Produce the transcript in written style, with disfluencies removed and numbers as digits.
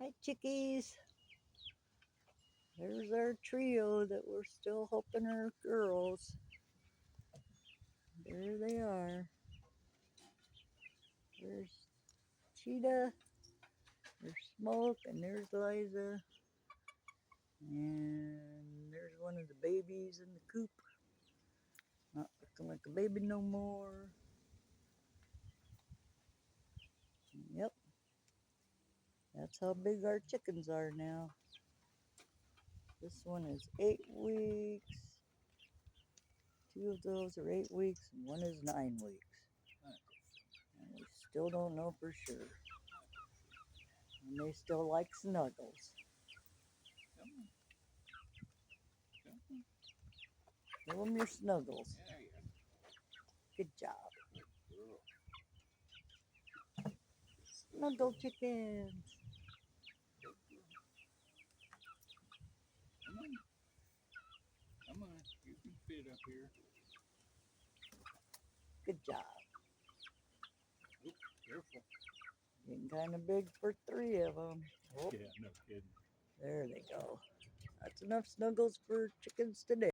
Hi, chickies. There's our trio that we're still hoping are girls. There they are. There's Cheetah, there's Smoke, and there's Liza. And there's one of the babies in the coop. Not looking like a baby no more. Yep. That's how big our chickens are now. This one is 8 weeks. Two of those are 8 weeks, and one is 9 weeks. And we still don't know for sure. And they still like snuggles. Show them your snuggles. Good job. Snuggle chickens. Come on, you can fit up here. Good job. Oop, careful. Getting kind of big for 3 of them. Yeah, no kidding. There they go. That's enough snuggles for chickens today.